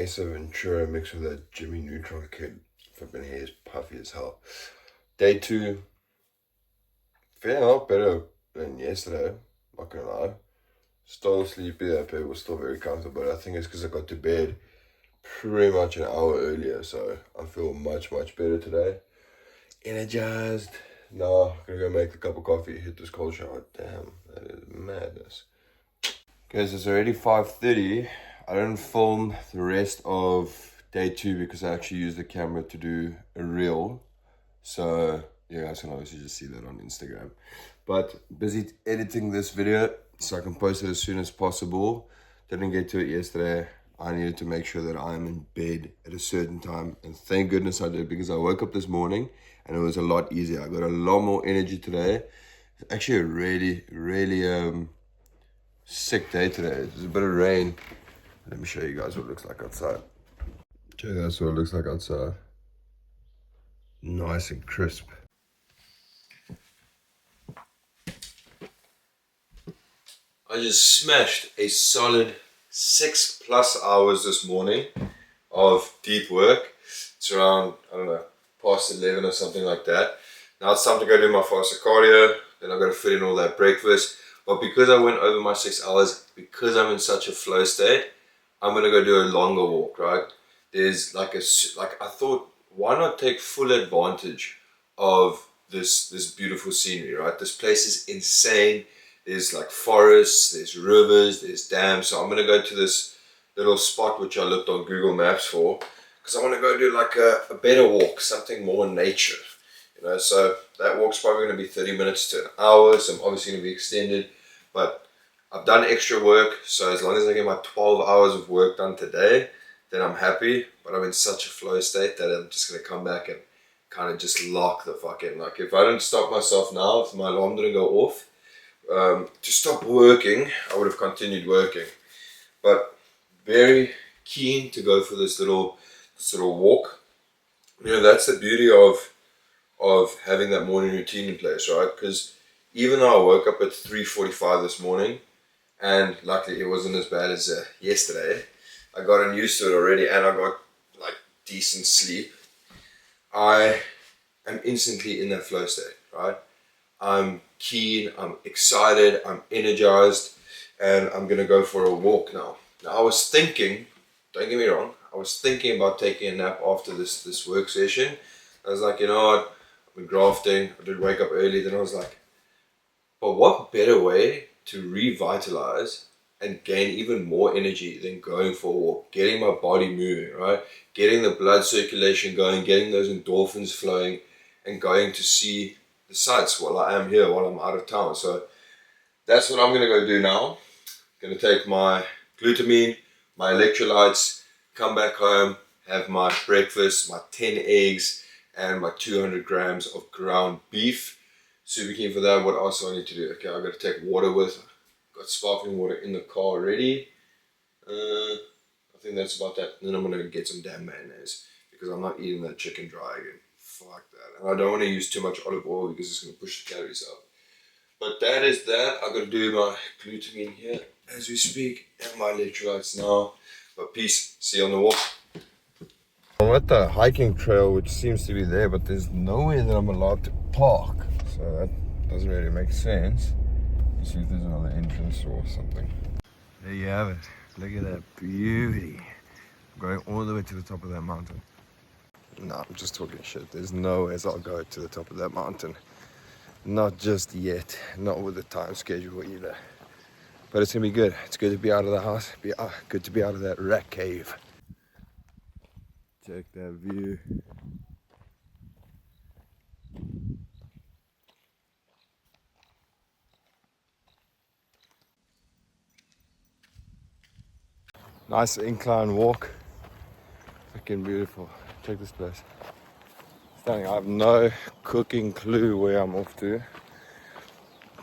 Ace Ventura mixed with a Jimmy Neutron kid. Flipping hair is puffy as hell. Day 2, fair lot better than yesterday, not gonna lie. Still sleepy, that bed was still very comfortable. I think it's because I got to bed pretty much an hour earlier, so I feel much better today. Energized. Now, gonna go make a cup of coffee, hit this cold shower. Damn, that is madness. Guys, it's already 5:30. I didn't film the rest of day 2 because I actually used the camera to do a reel. So, yeah, guys can obviously just see that on Instagram. But busy editing this video so I can post it as soon as possible. Didn't get to it yesterday. I needed to make sure that I'm in bed at a certain time. And thank goodness I did, because I woke up this morning and it was a lot easier. I got a lot more energy today. It's actually a really sick day today. There's a bit of rain. Let me show you guys what it looks like outside. Check, that's what it looks like outside. Nice and crisp. I just smashed a solid 6+ hours this morning of deep work. It's around, I don't know, past 11 or something like that. Now it's time to go do my faster cardio. Then I've got to fit in all that breakfast. But because I went over my 6 hours, because I'm in such a flow state, I'm going to go do a longer walk, right? There's like I thought, why not take full advantage of this beautiful scenery, right? This place is insane. There's like forests, there's rivers, there's dams. So I'm going to go to this little spot which I looked on Google Maps for, because I want to go do like a better walk, something more nature, you know. So that walk's probably going to be 30 minutes to an hour, so I'm obviously going to be extended, but I've done extra work, so as long as I get my 12 hours of work done today, then I'm happy. But I'm in such a flow state that I'm just going to come back and kind of just lock the fuck in. Like, if I didn't stop myself now, if my alarm didn't go off, to stop working, I would have continued working. But very keen to go for this little walk. You know, that's the beauty of having that morning routine in place, right? Because even though I woke up at 3:45 this morning, and luckily it wasn't as bad as yesterday, I got used to it already, and I got like decent sleep. I am instantly in that flow state, right? I'm keen, I'm excited, I'm energized, and I'm gonna go for a walk now. Now I was thinking, don't get me wrong, I was thinking about taking a nap after this work session. I was like, you know what, I've been grafting, I did wake up early. Then I was like, but what better way to revitalize and gain even more energy than going for a walk, getting my body moving, right? Getting the blood circulation going, getting those endorphins flowing, and going to see the sights while I am here, while I'm out of town. So that's what I'm going to go do now. I'm going to take my glutamine, my electrolytes, come back home, have my breakfast, my 10 eggs, and my 200 grams of ground beef. Super keen for that. What else do I need to do? Okay, I've got to take water with. Got sparkling water in the car already. I think that's about that. And then I'm going to get some damn mayonnaise, because I'm not eating that chicken dry again. Fuck that. And I don't want to use too much olive oil because it's going to push the calories up. But that is that. I've got to do my glutamine here as we speak, and my electrolytes now. But peace. See you on the walk. I'm at the hiking trail, which seems to be there, but there's nowhere that I'm allowed to park. So that doesn't really make sense. Let's see if there's another entrance or something. There you have it. Look at that beauty. I'm going all the way to the top of that mountain. No, I'm just talking shit. There's no way I'll go to the top of that mountain. Not just yet. Not with the time schedule either. But it's gonna be good. It's good to be out of the house. Good to be out of that rat cave. Check that view. Nice incline walk. Freaking beautiful. Check this place. Stunning. I have no cooking clue where I'm off to.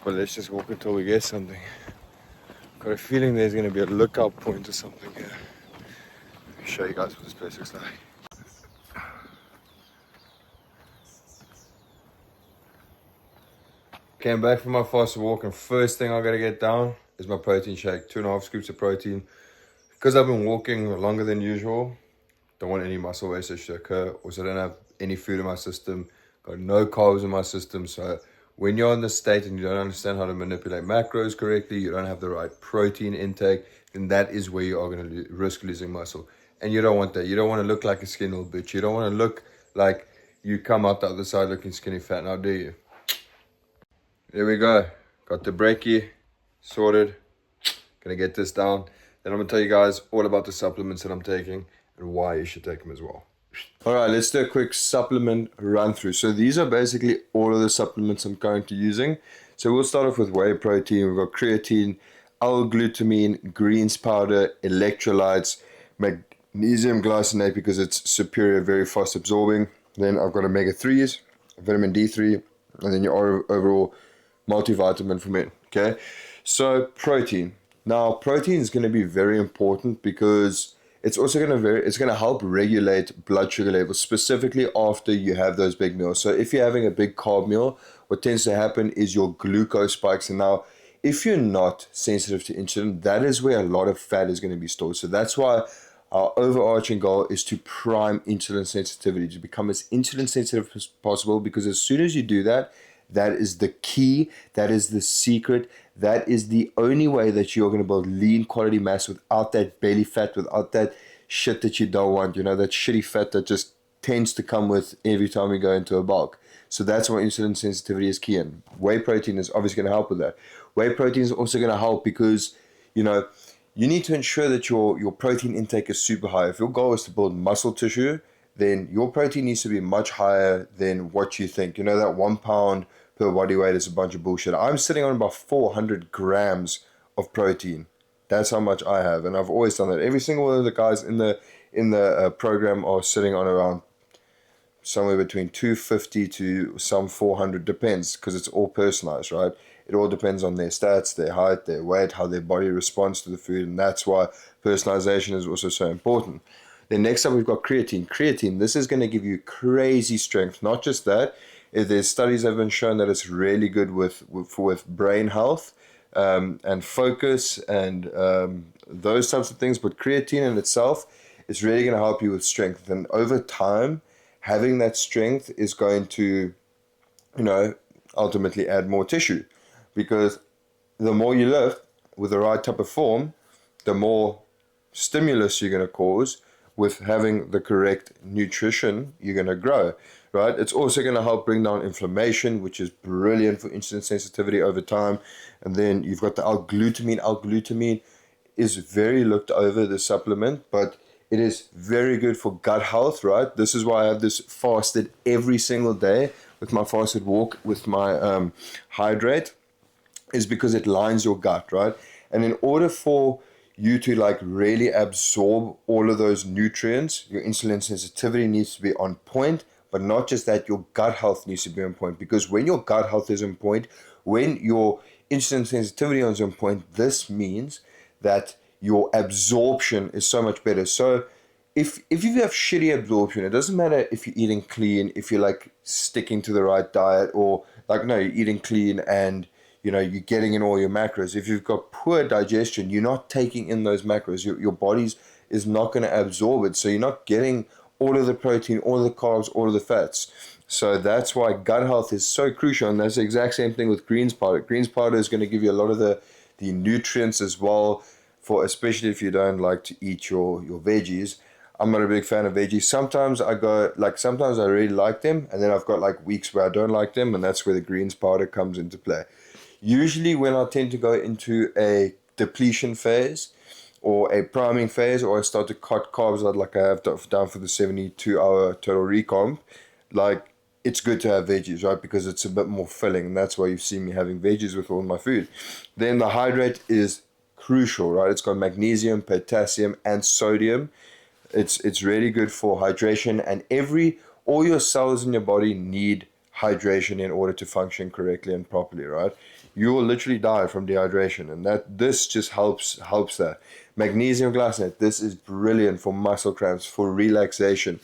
But let's just walk until we get something. Got a feeling there's going to be a lookout point or something here. Let me show you guys what this place looks like. Came back from my faster walk, and first thing I got to get down is my protein shake. 2.5 scoops of protein, Because I've been walking longer than usual, don't want any muscle wastage to occur. Also, don't have any food in my system, got no carbs in my system. So when you're in this state and you don't understand how to manipulate macros correctly, you don't have the right protein intake, then that is where you are going to risk losing muscle. And you don't want that. You don't want to look like a skinny little bitch. You don't want to look like you come out the other side looking skinny fat. Now, do you? There we go. Got the brekkie sorted. Gonna get this down. Then I'm gonna tell you guys all about the supplements that I'm taking and why you should take them as well. All right, let's do a quick supplement run through. So these are basically all of the supplements I'm currently using. So we'll start off with whey protein. We've got creatine, L-glutamine, greens powder, electrolytes, magnesium glycinate because it's superior, very fast absorbing. Then I've got omega-3s, vitamin D3, and then your overall multivitamin for men. Okay, so protein. Now protein is going to be very important because it's also going to help regulate blood sugar levels, specifically after you have those big meals. So if you're having a big carb meal, what tends to happen is your glucose spikes. And now if you're not sensitive to insulin, that is where a lot of fat is going to be stored. So that's why our overarching goal is to prime insulin sensitivity, to become as insulin sensitive as possible, because as soon as you do that, that is the key, that is the secret, that is the only way that you're going to build lean quality mass without that belly fat, without that shit that you don't want, you know, that shitty fat that just tends to come with every time we go into a bulk. So that's why insulin sensitivity is key, and whey protein is obviously going to help with that. Whey protein is also going to help because, you know, you need to ensure that your protein intake is super high. If your goal is to build muscle tissue, then your protein needs to be much higher than what you think. You know, that 1 pound per body weight is a bunch of bullshit. I'm sitting on about 400 grams of protein. That's how much I have, and I've always done that. Every single one of the guys in the program are sitting on around somewhere between 250 to some 400, depends, because it's all personalized, right? It all depends on their stats, their height, their weight, how their body responds to the food, and that's why personalization is also so important. Then next up, we've got creatine. Creatine, this is going to give you crazy strength. Not just that, there's studies that have been shown that it's really good with brain health and focus and those types of things. But creatine in itself is really going to help you with strength. And over time, having that strength is going to, you know, ultimately add more tissue. Because the more you lift with the right type of form, the more stimulus you're going to cause. With having the correct nutrition, you're going to grow, right? It's also going to help bring down inflammation, which is brilliant for insulin sensitivity over time. And then you've got the L-glutamine. L-glutamine is very looked over, the supplement, but it is very good for gut health, right? This is why I have this fasted every single day with my fasted walk, with my hydrate, is because it lines your gut, right? And in order for you to like really absorb all of those nutrients, your insulin sensitivity needs to be on point. But not just that, your gut health needs to be on point, because when your gut health is on point, when your insulin sensitivity is on point, this means that your absorption is so much better. So if you have shitty absorption, it doesn't matter if you're eating clean, if you're like sticking to the right diet, or like, no, you're eating clean and you know, you're getting in all your macros. If you've got poor digestion, you're not taking in those macros. Your body is not going to absorb it. So you're not getting all of the protein, all of the carbs, all of the fats. So that's why gut health is so crucial. And that's the exact same thing with greens powder. Greens powder is going to give you a lot of the nutrients as well, for especially if you don't like to eat your veggies. I'm not a big fan of veggies. Sometimes I really like them, and then I've got like weeks where I don't like them, and that's where the greens powder comes into play. Usually when I tend to go into a depletion phase or a priming phase, or I start to cut carbs out like I have done for the 72-hour total recomp, like it's good to have veggies, right? Because it's a bit more filling, and that's why you've seen me having veggies with all my food. Then the hydrate is crucial, right? It's got magnesium, potassium, and sodium. It's really good for hydration, and all your cells in your body need hydration in order to function correctly and properly, right? You will literally die from dehydration, and this just helps that. Magnesium glycinate, this is brilliant for muscle cramps, for relaxation.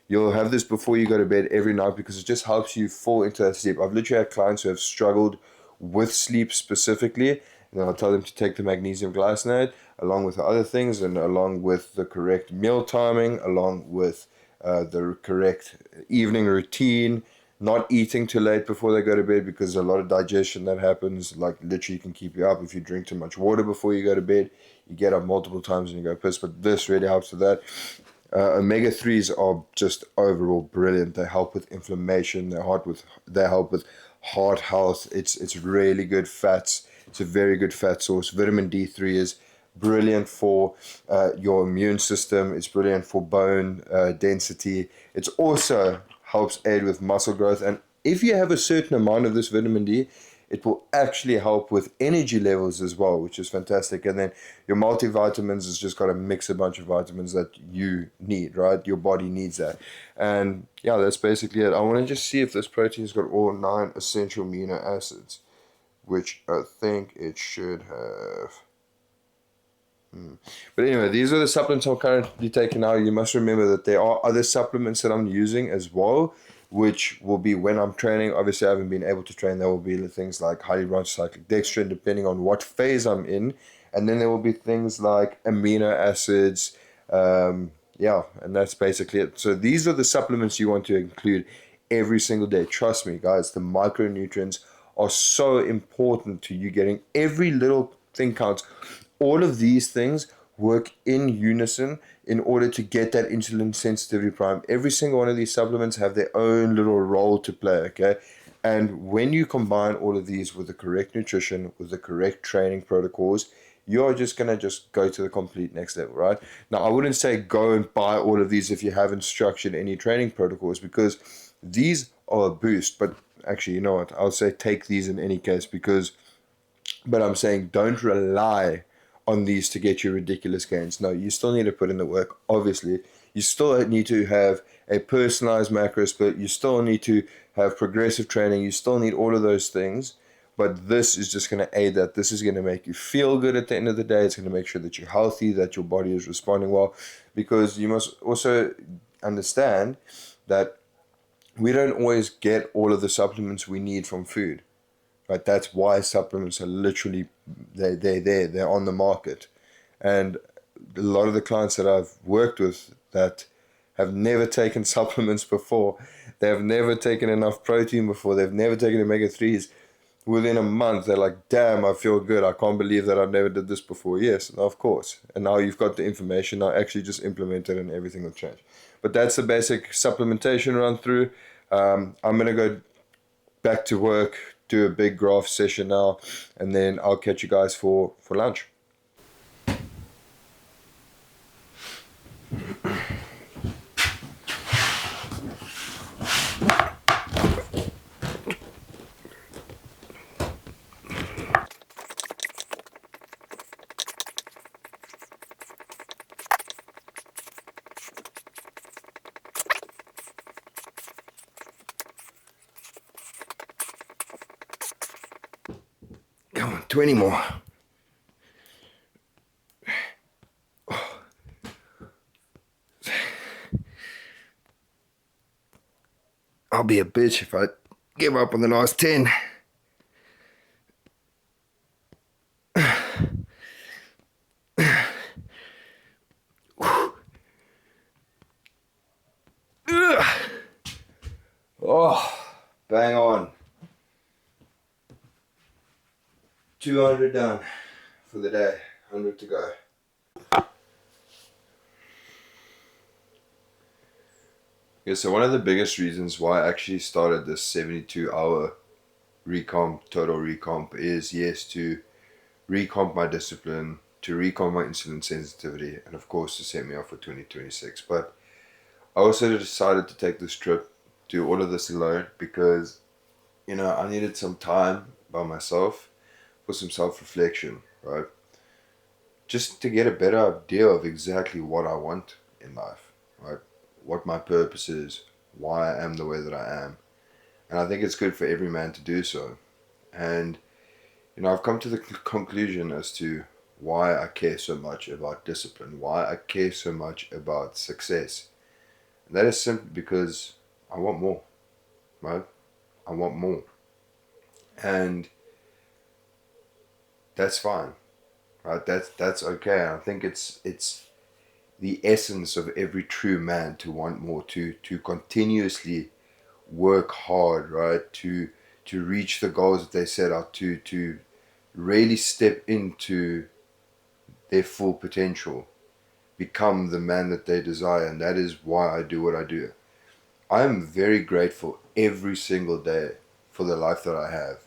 You'll have this before you go to bed every night because it just helps you fall into that sleep. I've literally had clients who have struggled with sleep specifically, And then I'll tell them to take the magnesium glycinate along with the other things, and along with the correct meal timing, along with the correct evening routine, not eating too late before they go to bed, because a lot of digestion that happens, like literally can keep you up. If you drink too much water before you go to bed, you get up multiple times and you go piss. But this really helps with that. Omega-3s are just overall brilliant. They help with inflammation. They help with heart health. It's really good fats. It's a very good fat source. Vitamin D3 is brilliant for your immune system. It's brilliant for bone density. It's also helps aid with muscle growth. And if you have a certain amount of this vitamin D, it will actually help with energy levels as well, which is fantastic. And then your multivitamins has just got to mix a bunch of vitamins that you need, right? Your body needs that. And yeah, that's basically it. I want to just see if this protein's got all 9 essential amino acids, which I think it should have. But anyway, these are the supplements I'm currently taking now. You must remember that there are other supplements that I'm using as well, which will be when I'm training. Obviously, I haven't been able to train. There will be things like highly branched cyclic dextrin, depending on what phase I'm in. And then there will be things like amino acids. Yeah, and that's basically it. So these are the supplements you want to include every single day. Trust me, guys, the micronutrients are so important to you getting every little thing counts. All of these things work in unison in order to get that insulin sensitivity prime. Every single one of these supplements have their own little role to play, okay? And when you combine all of these with the correct nutrition, with the correct training protocols, you're just going to just go to the complete next level, right? Now, I wouldn't say go and buy all of these if you haven't structured any training protocols, because these are a boost. But actually, you know what? I'll say take these in any case, but I'm saying don't rely on these to get you ridiculous gains. No, you still need to put in the work, obviously. You still need to have a personalized macro split. You still need to have progressive training. You still need all of those things. But this is just going to aid that. This is going to make you feel good at the end of the day. It's going to make sure that you're healthy, that your body is responding well. Because you must also understand that we don't always get all of the supplements we need from food. Right, that's why supplements are literally they're on the market. And a lot of the clients that I've worked with that have never taken supplements before, they have never taken enough protein before, they've never taken omega-3s, within a month they're like, damn, I feel good, I can't believe that I never did this before. Yes, of course. And now you've got the information, now actually just implement it and everything will change. But that's the basic supplementation run through. I'm going to go back to work, do a big graph session now, and then I'll catch you guys for lunch. Come on, 20 more. I'll be a bitch if I give up on the last 10. Oh, bang on. 200 done for the day, 100 to go. Yeah, so one of the biggest reasons why I actually started this 72-hour total recomp is, yes, to recomp my discipline, to recomp my insulin sensitivity, and of course to set me up for 2026. But I also decided to take this trip, do all of this alone, because, you know, I needed some time by myself for some self-reflection, right? Just to get a better idea of exactly what I want in life, right? What my purpose is, why I am the way that I am. And I think it's good for every man to do so. And, you know, I've come to the conclusion as to why I care so much about discipline, why I care so much about success. And that is simply because I want more, right? I want more. And that's fine, right? That's okay. I think it's the essence of every true man to want more, to continuously work hard, right? To reach the goals that they set out, to really step into their full potential, become the man that they desire, and that is why I do what I do. I am very grateful every single day for the life that I have.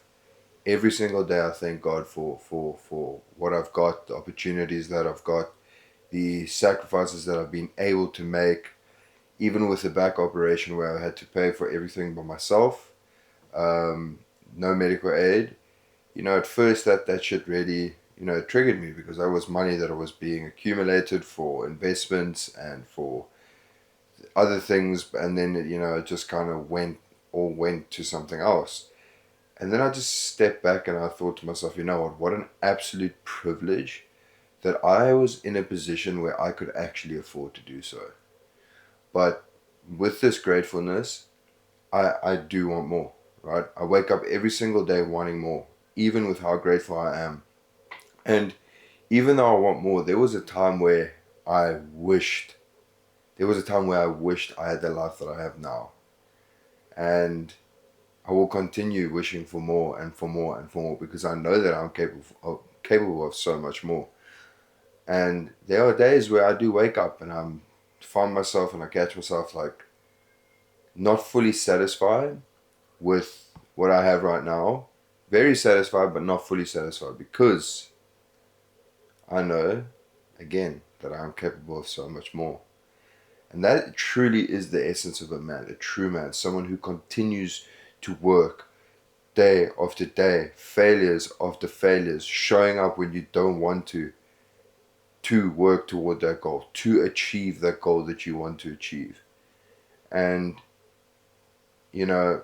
Every single day I thank God for what I've got, the opportunities that I've got, the sacrifices that I've been able to make, even with the back operation where I had to pay for everything by myself, um, no medical aid. At first that shit really, triggered me because that was money that was being accumulated for investments and for other things, and then it just kind of went to something else. And then I just stepped back and I thought to myself, you know what an absolute privilege that I was in a position where I could actually afford to do so. But with this gratefulness, I do want more, right? I wake up every single day wanting more, even with how grateful I am. And even though I want more, there was a time where I wished, I had the life that I have now. And I will continue wishing for more and for more and for more because I know that I'm capable of so much more. And there are days where I do wake up and I'm find myself and I catch myself like not fully satisfied with what I have right now. Very satisfied, but not fully satisfied because I know, again, that I am capable of so much more. And that truly is the essence of a man, a true man, someone who continues to work day after day, failures after failures, showing up when you don't want to work toward that goal, to achieve that goal that you want to achieve. And, you know,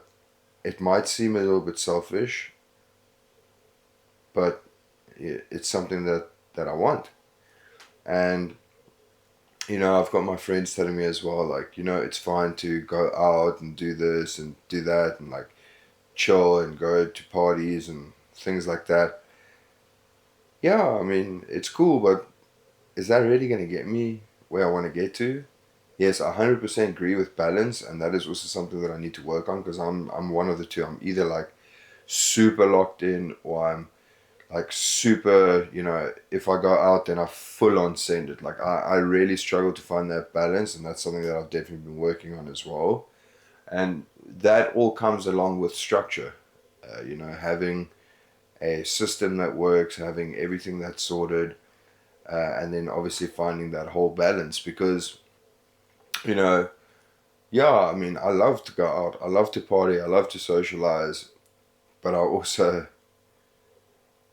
it might seem a little bit selfish, but it's something that I want. And, I've got my friends telling me as well, like, it's fine to go out and do this and do that and like chill and go to parties and things like that. Yeah, I mean, it's cool, but is that really going to get me where I want to get to? Yes, I 100% agree with balance, and that is also something that I need to work on because I'm one of the two. I'm either like super locked in or I'm like super, if I go out then I full on send it. Like I really struggle to find that balance, and that's something that I've definitely been working on as well. And that all comes along with structure, having a system that works, having everything that's sorted, and then obviously finding that whole balance because, you know, yeah, I mean, I love to go out, I love to party, I love to socialize, but I also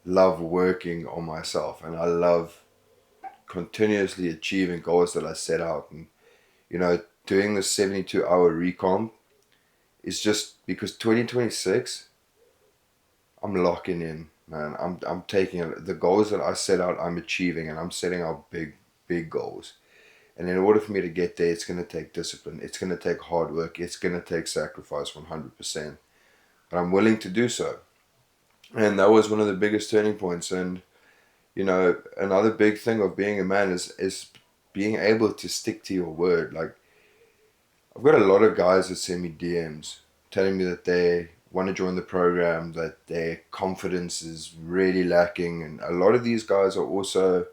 love working on myself and I love continuously achieving goals that I set out. And, doing the 72-hour recomp is just because 2026, I'm locking in, man. I'm taking it. The goals that I set out, I'm achieving, and I'm setting out big, big goals. And in order for me to get there, it's going to take discipline. It's going to take hard work. It's going to take sacrifice 100%. But I'm willing to do so. And that was one of the biggest turning points. And, another big thing of being a man is being able to stick to your word. Like, I've got a lot of guys that send me DMs telling me that they want to join the program, that their confidence is really lacking. And a lot of these guys are also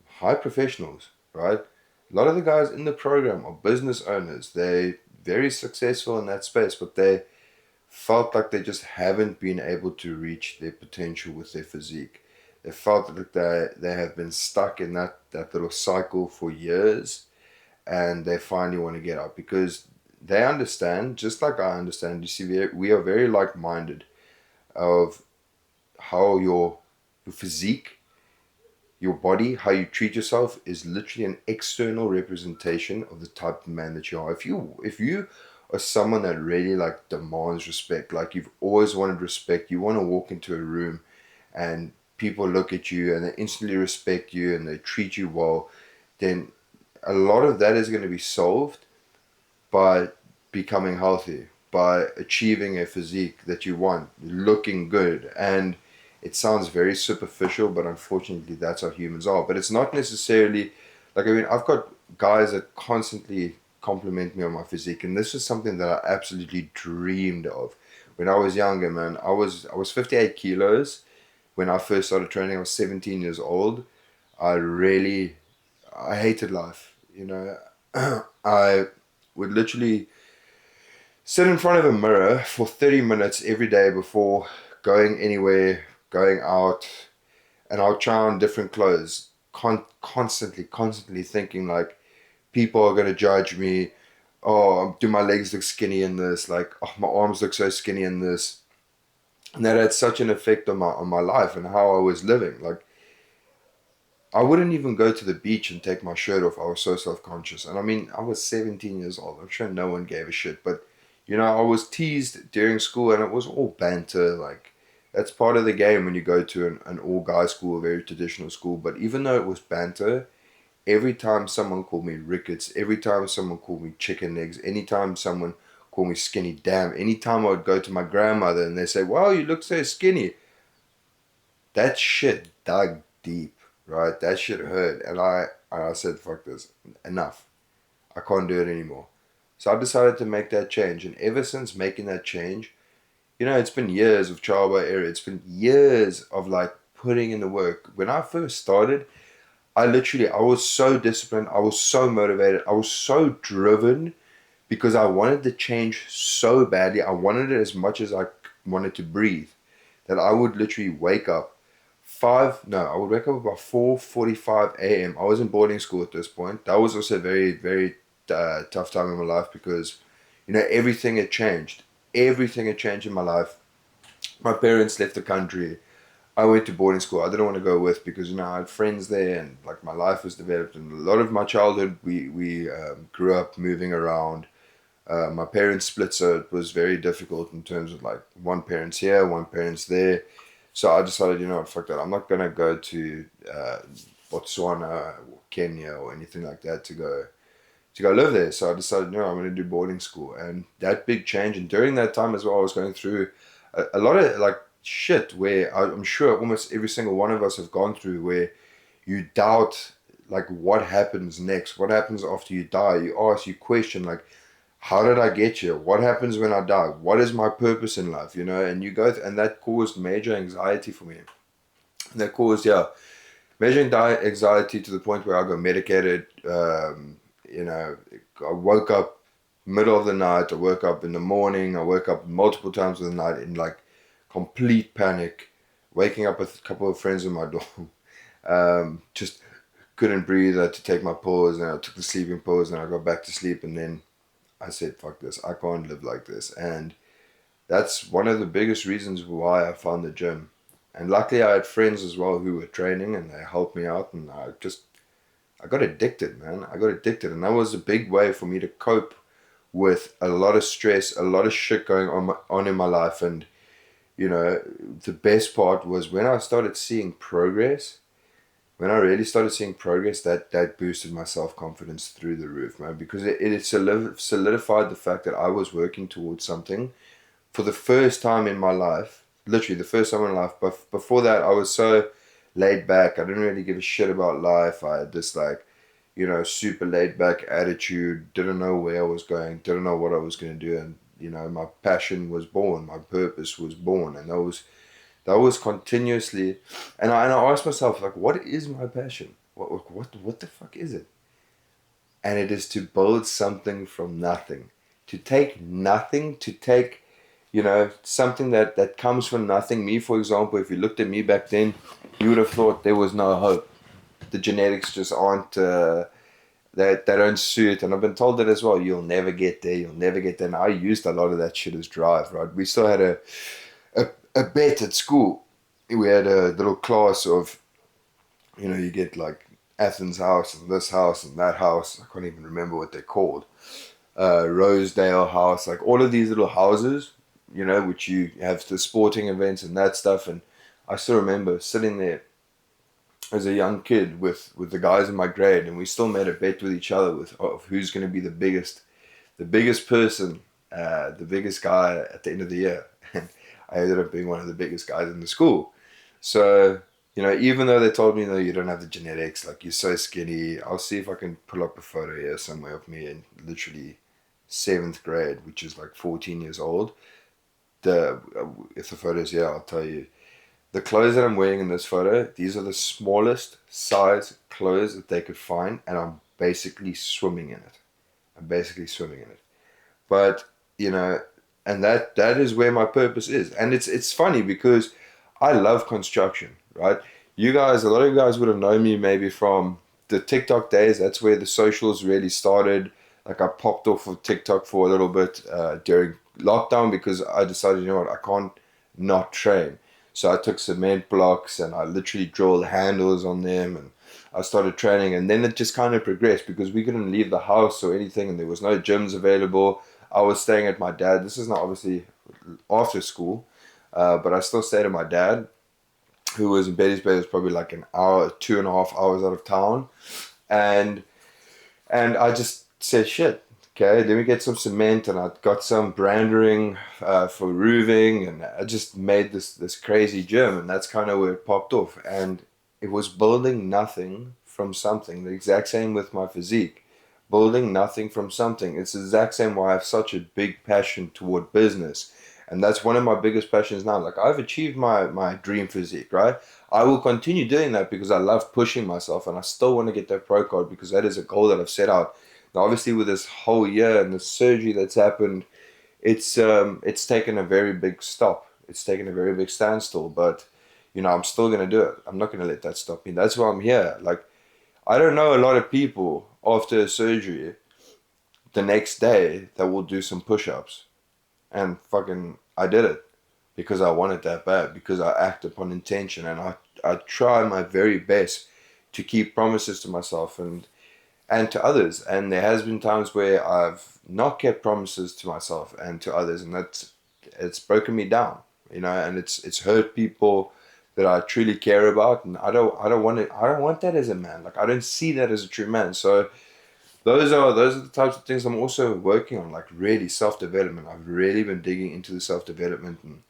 high professionals, right? A lot of the guys in the program are business owners. They're very successful in that space, but they felt like they just haven't been able to reach their potential with their physique. They felt that they have been stuck in that little cycle for years, and they finally want to get out because they understand, just like I understand. You see, we are very like-minded of how your physique, your body, how you treat yourself is literally an external representation of the type of man that you are. If you are someone that really like demands respect, like you've always wanted respect, you want to walk into a room and people look at you and they instantly respect you and they treat you well, then a lot of that is going to be solved by becoming healthy, by achieving a physique that you want, looking good. And it sounds very superficial, but unfortunately that's how humans are. But it's not necessarily like, I mean, I've got guys that constantly compliment me on my physique, and this is something that I absolutely dreamed of when I was younger, man. I was 58 kilos when I first started training. I was 17 years old. I really I hated life, you know. I would literally sit in front of a mirror for 30 minutes every day before going anywhere, going out, and I'll try on different clothes, constantly thinking like people are going to judge me. Oh, do my legs look skinny in this? Like, oh, my arms look so skinny in this. And that had such an effect on my life and how I was living. Like, I wouldn't even go to the beach and take my shirt off. I was so self-conscious. And I mean, I was 17 years old. I'm sure no one gave a shit. But, you know, I was teased during school and it was all banter. Like, that's part of the game when you go to an all-guy school, a very traditional school. But even though it was banter, every time someone called me rickets, every time someone called me chicken legs, anytime someone called me skinny, damn, anytime I would go to my grandmother and they say, wow, you look so skinny, that shit dug deep, right? That shit hurt. And I said, fuck this, enough. I can't do it anymore. So I decided to make that change. And ever since making that change, you know, it's been years of trial by error. It's been years of like putting in the work. When I first started, I was so disciplined. I was so motivated. I was so driven because I wanted the change so badly. I wanted it as much as I wanted to breathe. That I would literally wake up I would wake up about 4:45 a.m. I was in boarding school at this point. That was also a very tough time in my life because, you know, everything had changed. Everything had changed in my life. My parents left the country. I went to boarding school. I didn't want to go with because, you know, I had friends there and like my life was developed. And a lot of my childhood, we grew up moving around. My parents split, so it was very difficult in terms of like one parent's here, one parent's there. So I decided, you know what, fuck that. I'm not gonna go to Botswana or Kenya or anything like that to go live there. So I decided, no, I'm gonna do boarding school, and that big change. And during that time as well, I was going through a lot of like shit where I'm sure almost every single one of us have gone through, where you doubt like what happens next, what happens after you die. You question like, how did I get here? What happens when I die? What is my purpose in life? You know, and you go and that caused major anxiety for me. And that caused, yeah, major anxiety to the point where I got medicated. You know, I woke up middle of the night. I woke up in the morning. I woke up multiple times in the night in like complete panic. Waking up with a couple of friends in my dorm. Just couldn't breathe. I had to take my pills, and I took the sleeping pills, and I got back to sleep, and then I said, fuck this, I can't live like this. And that's one of the biggest reasons why I found the gym. And luckily, I had friends as well who were training and they helped me out. And I got addicted, man. I got addicted. And that was a big way for me to cope with a lot of stress, a lot of shit going on in my life. And, you know, the best part was when I started seeing progress. When I really started seeing progress, that boosted my self confidence through the roof, man. Because it solidified the fact that I was working towards something for the first time in my life, literally the first time in my life. But before that, I was so laid back. I didn't really give a shit about life. I had this like, you know, super laid back attitude. Didn't know where I was going. Didn't know what I was going to do. And you know, my passion was born. My purpose was born, and that was continuously, and I asked myself like, what is my passion? What the fuck is it? And it is to build something from nothing, to take nothing, to take, you know, something that comes from nothing. Me, for example, if you looked at me back then, you would have thought there was no hope. The genetics just aren't. They don't suit, and I've been told that as well. You'll never get there. You'll never get there. And I used a lot of that shit as drive. Right, we still had a, a bet at school. We had a little class of, you know, you get like Athens house and this house and that house. I can't even remember what they're called. Rosedale house, like all of these little houses, you know, which you have the sporting events and that stuff. And I still remember sitting there as a young kid with the guys in my grade, and we still made a bet with each other of who's going to be the biggest person, the biggest guy at the end of the year. And I ended up being one of the biggest guys in the school. So, even though they told me, no, you don't have the genetics, like you're so skinny, I'll see if I can pull up a photo here somewhere of me in literally seventh grade, which is like 14 years old. If the photo's here, I'll tell you. The clothes that I'm wearing in this photo, these are the smallest size clothes that they could find, and I'm basically swimming in it. I'm basically swimming in it. But, you know, and that is where my purpose is. And it's funny because I love construction, right? You guys, a lot of you guys would have known me maybe from the TikTok days. That's where the socials really started. Like I popped off of TikTok for a little bit during lockdown because I decided, you know what, I can't not train. So I took cement blocks and I literally drilled handles on them and I started training. And then it just kind of progressed because we couldn't leave the house or anything and there was no gyms available. I was staying at my dad. This is not obviously after school, but I still stayed at my dad, who was in Betty's Bay. Was probably like an hour, 2.5 hours out of town, and I just said, shit, okay, let me get some cement, and I got some branding for roofing, and I just made this crazy gym, and that's kind of where it popped off, and it was building nothing from something. The exact same with my physique. Building nothing from something. It's the exact same why I have such a big passion toward business. And that's one of my biggest passions now. Like I've achieved my dream physique, right? I will continue doing that because I love pushing myself and I still want to get that pro card because that is a goal that I've set out. Now obviously with this whole year and the surgery that's happened, it's taken a very big stop. It's taken a very big standstill, but I'm still gonna do it. I'm not gonna let that stop me. That's why I'm here. Like I don't know a lot of people after a surgery the next day that will do some push-ups. And fucking, I did it because I wanted that bad, because I act upon intention and I try my very best to keep promises to myself and to others. And there has been times where I've not kept promises to myself and to others, and it's broken me down, and it's hurt people that I truly care about, and I don't want that as a man. Like I don't see that as a true man. So those are the types of things I'm also working on, like really self development. I've really been digging into the self development and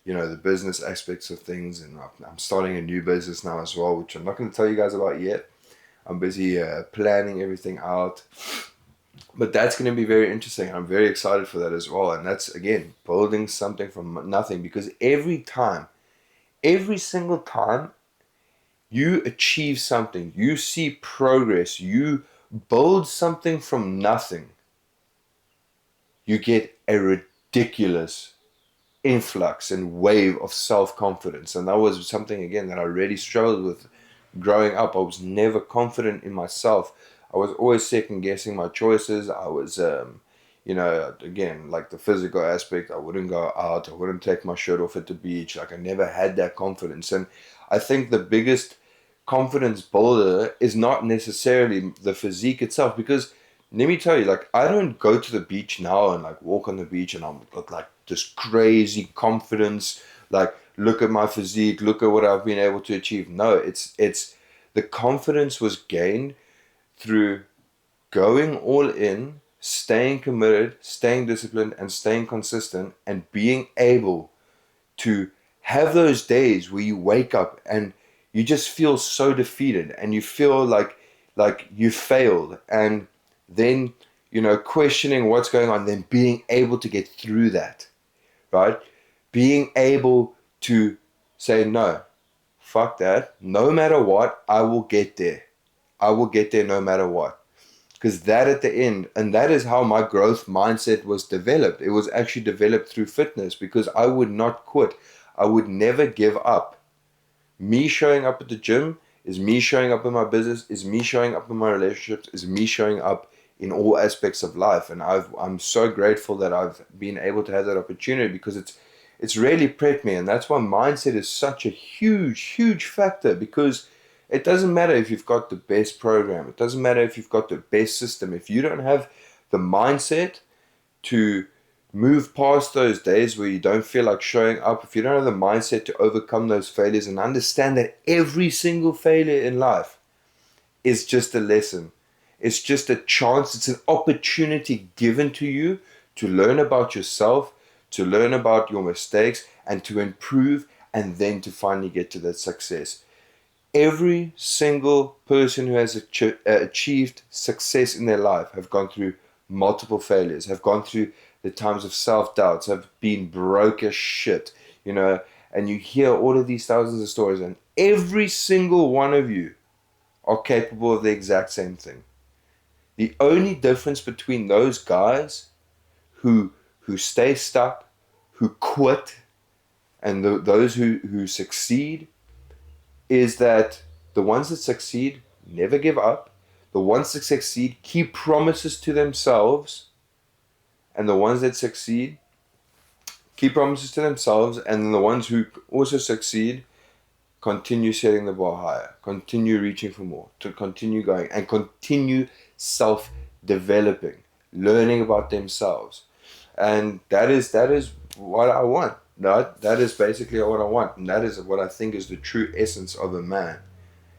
the business aspects of things, and I'm starting a new business now as well, which I'm not going to tell you guys about yet. I'm busy planning everything out, but that's going to be very interesting. I'm very excited for that as well, and that's again building something from nothing because every single time you achieve something, you see progress, you build something from nothing, you get a ridiculous influx and wave of self-confidence. And that was something again that I really struggled with growing up. I was never confident in myself. I was always second guessing my choices. I was again, like the physical aspect, I wouldn't go out, I wouldn't take my shirt off at the beach. Like I never had that confidence. And I think the biggest confidence builder is not necessarily the physique itself, because let me tell you, like I don't go to the beach now and like walk on the beach and I'm got like this crazy confidence, like look at my physique, look at what I've been able to achieve. No, it's the confidence was gained through going all in, staying committed, staying disciplined, and staying consistent, and being able to have those days where you wake up and you just feel so defeated and you feel like you failed, and then questioning what's going on, then being able to get through that, right? Being able to say no, fuck that, no matter what, I will get there. I will get there no matter what. Because that at the end, and that is how my growth mindset was developed. It was actually developed through fitness because I would not quit. I would never give up. Me showing up at the gym is me showing up in my business, is me showing up in my relationships, is me showing up in all aspects of life. And I'm so grateful that I've been able to have that opportunity because it's really prepped me. And that's why mindset is such a huge, huge factor, because it doesn't matter if you've got the best program. It doesn't matter if you've got the best system. If you don't have the mindset to move past those days where you don't feel like showing up, if you don't have the mindset to overcome those failures and understand that every single failure in life is just a lesson, it's just a chance, it's an opportunity given to you to learn about yourself, to learn about your mistakes, and to improve and then to finally get to that success. Every single person who has achieved success in their life have gone through multiple failures, have gone through the times of self-doubts, have been broke as shit, and you hear all of these thousands of stories, and every single one of you are capable of the exact same thing. The only difference between those guys who stay stuck, who quit, and those who succeed is that the ones that succeed never give up. The ones that succeed keep promises to themselves, and the ones that succeed keep promises to themselves, and the ones who also succeed continue setting the bar higher, continue reaching for more, to continue going, and continue self-developing, learning about themselves. And that is what I want. That is basically what I want, and that is what I think is the true essence of a man,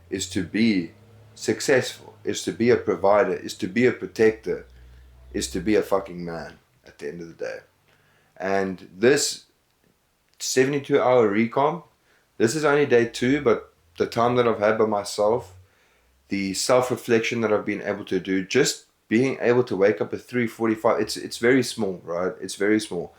is to be successful, is to be a provider, is to be a protector, is to be a fucking man at the end of the day. And this 72-hour recomp, this is only day 2, but the time that I've had by myself, the self-reflection that I've been able to do, just being able to wake up at 3:45, it's very small, right? It's very small.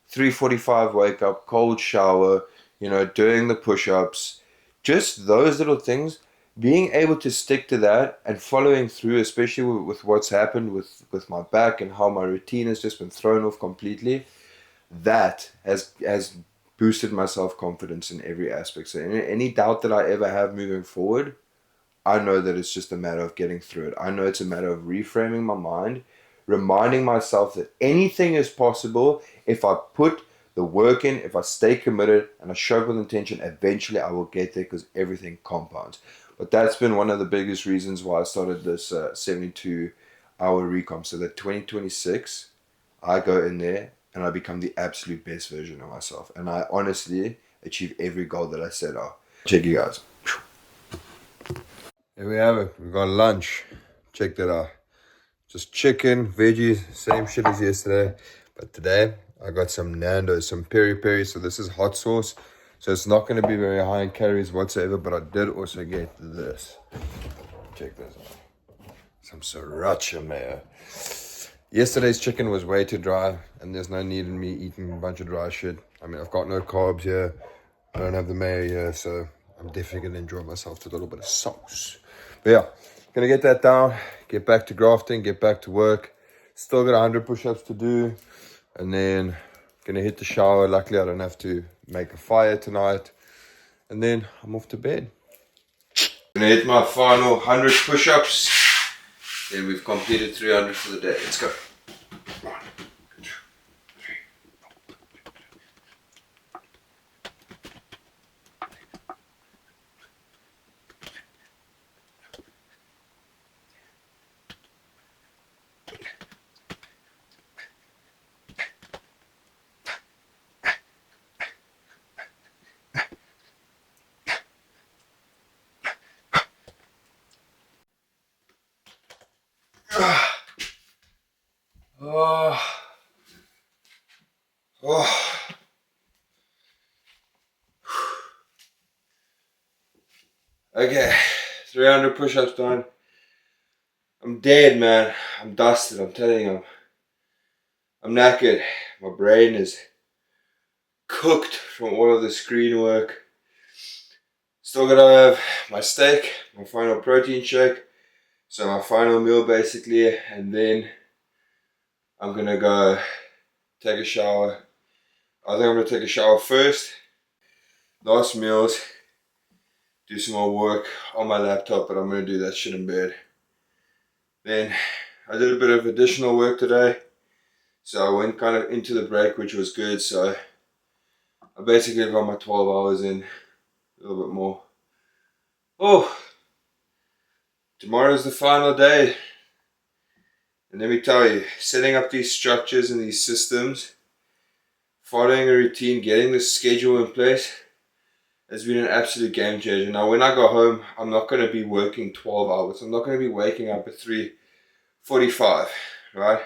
3:45 wake up, cold shower, doing the push-ups, just those little things, being able to stick to that and following through, especially with what's happened with my back and how my routine has just been thrown off completely, that has boosted my self-confidence in every aspect. So any doubt that I ever have moving forward, I know that it's just a matter of getting through it. I know it's a matter of reframing my mind, reminding myself that anything is possible if I put the work in, if I stay committed and I show up with intention. Eventually I will get there, because everything compounds. But that's been one of the biggest reasons why I started this 72-hour recomp, so that 2026 I go in there and I become the absolute best version of myself, and I honestly achieve every goal that I set out. Check you guys. Here we have it. We got lunch. Check that out. Just chicken, veggies, same shit as yesterday. But today I got some Nando's, some peri peri. So this is hot sauce. So it's not going to be very high in calories whatsoever. But I did also get this. Check this out. Some sriracha mayo. Yesterday's chicken was way too dry, and there's no need in me eating a bunch of dry shit. I mean, I've got no carbs here. I don't have the mayo here, so I'm definitely going to enjoy myself with a little bit of sauce. But yeah, gonna get that down, get back to grafting, get back to work. Still got 100 push-ups to do, and then gonna hit the shower. Luckily I don't have to make a fire tonight, and then I'm off to bed. Gonna hit my final 100 push-ups, then we've completed 300 for the day. Let's go. Oh. Okay, 300 push-ups done. I'm dead, man. I'm dusted. I'm telling you, I'm knackered. My brain is cooked from all of the screen work. Still gotta have my steak, my final protein shake, so my final meal basically, and then I'm gonna go take a shower. I think I'm gonna take a shower first, last meals, do some more work on my laptop, but I'm gonna do that shit in bed. Then I did a bit of additional work today, so I went kind of into the break, which was good. So I basically got my 12 hours in, a little bit more. Oh, tomorrow's the final day. And let me tell you, setting up these structures and these systems, following a routine, getting the schedule in place, has been an absolute game changer. Now when I go home, I'm not going to be working 12 hours. I'm not going to be waking up at 3:45, right?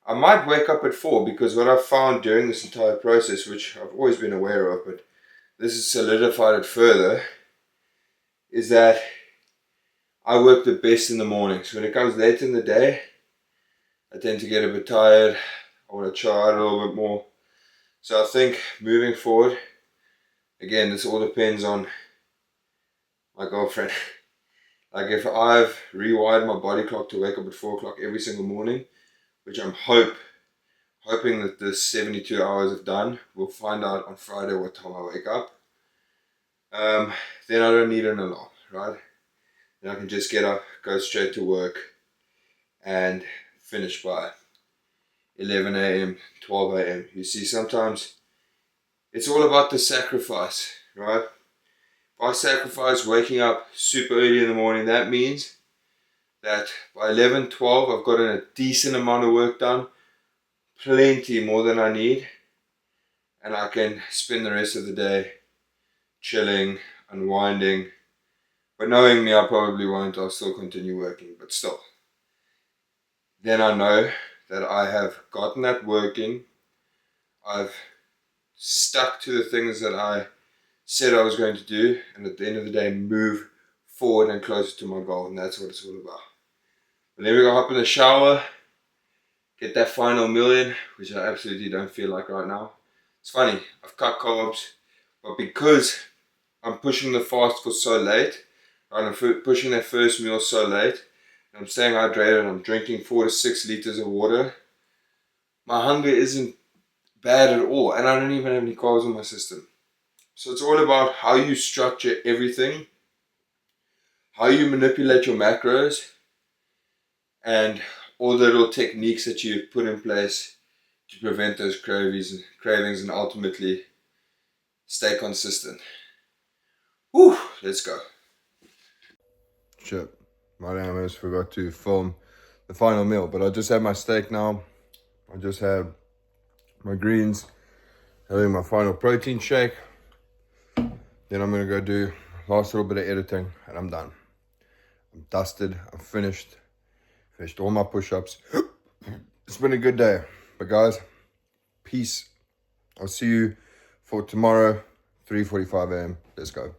I might wake up at 4, because what I've found during this entire process, which I've always been aware of, but this has solidified it further, is that I work the best in the morning. So when it comes late in the day, I tend to get a bit tired. I want to try out a little bit more. So I think moving forward, again, this all depends on my girlfriend. Like if I've rewired my body clock to wake up at 4 o'clock every single morning, which I'm hoping that this 72 hours have done, we'll find out on Friday what time I wake up. Then I don't need an alarm, right? Then I can just get up, go straight to work, and finish by 11 a.m., 12 a.m. You see, sometimes it's all about the sacrifice, right? If I sacrifice waking up super early in the morning, that means that by 11, 12, I've gotten a decent amount of work done, plenty more than I need, and I can spend the rest of the day chilling, unwinding. But knowing me, I probably won't. I'll still continue working, but still. Then I know that I have gotten that working. I've stuck to the things that I said I was going to do, and at the end of the day, move forward and closer to my goal, and that's what it's all about. But then we go hop in the shower, get that final million, which I absolutely don't feel like right now. It's funny, I've cut carbs, but because I'm pushing the fast for so late, and I'm pushing that first meal so late, and I'm staying hydrated, I'm drinking 4 to 6 liters of water, my hunger isn't bad at all, and I don't even have any carbs in my system. So it's all about how you structure everything, how you manipulate your macros, and all the little techniques that you put in place to prevent those cravings and ultimately stay consistent. Whew, let's go. Shit, my damn, I almost forgot to film the final meal, but I just had my steak now. I just had my greens, having my final protein shake. Then I'm gonna go do last little bit of editing and I'm done. I'm dusted, I'm finished all my push-ups. It's been a good day, but guys, peace. I'll see you for tomorrow, 3:45 a.m. Let's go.